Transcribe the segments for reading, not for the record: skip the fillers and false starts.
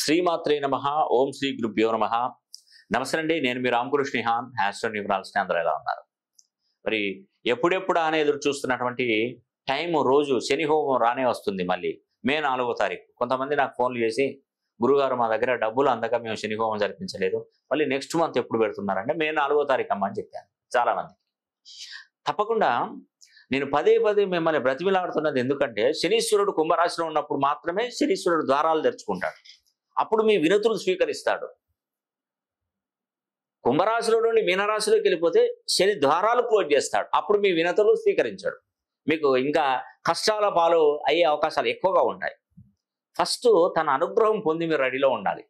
శ్రీమాత్రే నమః. ఓం శ్రీ గురుభ్యో నమః. నమస్తే అండి, నేను మీ రామకృష్ణహాన్, ఆస్ట్రో న్యూమరాలజిస్ట్. అందరూ ఎలా ఉన్నారు? మరి ఎప్పుడెప్పుడు అని ఎదురు చూస్తున్నటువంటి టైం రోజు శని హోమం రానే వస్తుంది. మళ్ళీ మే 4వ తారీఖు. కొంతమంది నాకు ఫోన్లు చేసి, గురుగారు మా దగ్గర డబ్బులు అందక మేము శని హోమం జరిపించలేదు, మళ్ళీ నెక్స్ట్ మంత్ ఎప్పుడు పెడుతున్నారంటే మే 4వ తారీఖు అమ్మ అని చెప్పాను చాలా మంది. తప్పకుండా నేను పదే పదే మిమ్మల్ని బ్రతిమిలాడుతున్నది ఎందుకంటే, శనీశ్వరుడు కుంభరాశిలో ఉన్నప్పుడు మాత్రమే శనీశ్వరుడు ద్వారాలు తెరుచుకుంటాడు. అప్పుడు మీ వినతులు స్వీకరిస్తాడు. కుంభరాశిలో నుండి మీనరాశిలోకి వెళ్ళిపోతే శని ద్వారాలు క్లోజ్ చేస్తాడు. అప్పుడు మీ వినతులు స్వీకరించాడు. మీకు ఇంకా కష్టాల పాలు అయ్యే అవకాశాలు ఎక్కువగా ఉంటాయి. ఫస్ట్ తన అనుగ్రహం పొంది మీరు రెడీలో ఉండాలి.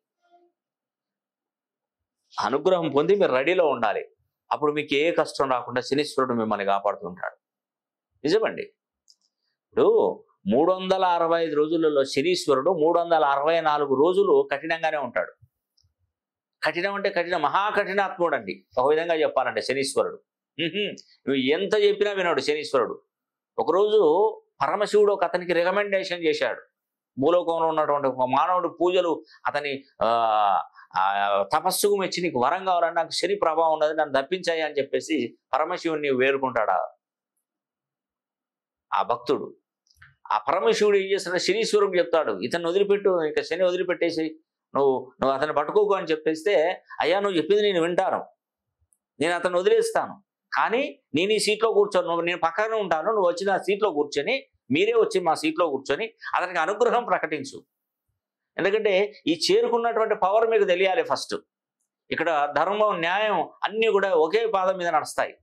అనుగ్రహం పొంది మీరు రెడీలో ఉండాలి. అప్పుడు మీకు ఏ కష్టం రాకుండా శనీశ్వరుడు మిమ్మల్ని కాపాడుతుంటాడు. నిజమండి. ఇప్పుడు 365 రోజులలో శనీశ్వరుడు 364 రోజులు కఠినంగానే ఉంటాడు. కఠినం అంటే కఠిన, మహాకఠినాత్ముడు అండి. ఒక విధంగా చెప్పాలంటే శనీశ్వరుడు నువ్వు ఎంత చెప్పినా వినాడు శనీశ్వరుడు. ఒకరోజు పరమశివుడు ఒక అతనికి రికమెండేషన్ చేశాడు. భూలోకంలో ఉన్నటువంటి ఒక మానవుడు పూజలు అతని తపస్సుకు మెచ్చి, నీకు వరం కావాలని, నాకు శని ప్రభావం ఉన్నది, నన్ను తప్పించాయి అని చెప్పేసి పరమశివుని వేరుకుంటాడా ఆ భక్తుడు. ఆ పరమశివుడు ఏం చేస్తాడు, శనీశ్వరుడు చెప్తాడు, ఇతను వదిలిపెట్టు, ఇక శని వదిలిపెట్టేసి నువ్వు అతన్ని పట్టుకోకు అని చెప్పేస్తే, అయ్యా నువ్వు చెప్పింది నేను వింటాను, నేను అతను వదిలేస్తాను, కానీ నేను ఈ సీట్లో కూర్చోను, నేను పక్కనే ఉంటాను, నువ్వు వచ్చి నా సీట్లో కూర్చొని, మీరే వచ్చి మా సీట్లో కూర్చొని అతనికి అనుగ్రహం ప్రకటించు. ఎందుకంటే ఈ చేరుకున్నటువంటి పవర్ మీకు తెలియాలి. ఫస్ట్ ఇక్కడ ధర్మం, న్యాయం అన్నీ కూడా ఒకే పాదం మీద నడుస్తాయి.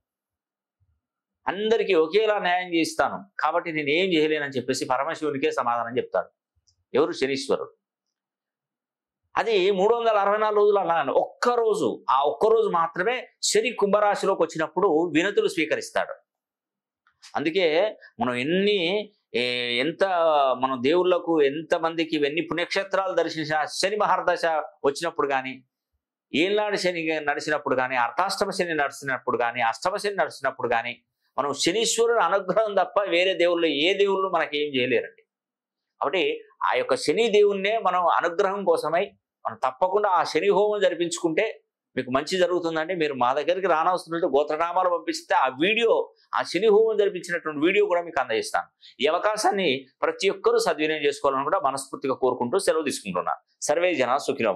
అందరికీ ఒకేలా న్యాయం చేయిస్తాను, కాబట్టి నేను ఏం చేయలేనని చెప్పేసి పరమశివునికే సమాధానం చెప్తాడు. ఎవరు? శనీశ్వరుడు. అది 364 రోజులు అలా ఒక్కరోజు, ఆ ఒక్కరోజు మాత్రమే శని కుంభరాశిలోకి వచ్చినప్పుడు వినతులు స్వీకరిస్తాడు. అందుకే మనం ఎంత మనం దేవుళ్లకు ఎంతమందికి ఎన్ని పుణ్యక్షేత్రాలు దర్శించిన, శని మహర్దశ వచ్చినప్పుడు కానీ, ఏళ్ళనాడు శని నడిచినప్పుడు కానీ, అర్ధాష్టమ శని నడిచినప్పుడు కానీ, అష్టమ శని నడిచినప్పుడు కానీ, మనం శనీశ్వరుడు అనుగ్రహం తప్ప వేరే దేవుళ్ళు ఏ దేవుళ్ళు మనకేం చేయలేరండి. కాబట్టి ఆ యొక్క శని దేవుణ్ణే మనం అనుగ్రహం కోసమై మనం తప్పకుండా ఆ శని హోమం జరిపించుకుంటే మీకు మంచి జరుగుతుందండి. మీరు మా దగ్గరికి రానవసరం, గోత్రనామాలు పంపిస్తే ఆ వీడియో, ఆ శని హోమం జరిపించినటువంటి వీడియో కూడా మీకు అందజేస్తాను. ఈ అవకాశాన్ని ప్రతి ఒక్కరూ సద్వినియోగం చేసుకోవాలని కూడా మనస్ఫూర్తిగా కోరుకుంటూ సెలవు తీసుకుంటున్నాను. సర్వే జనా సుఖినో.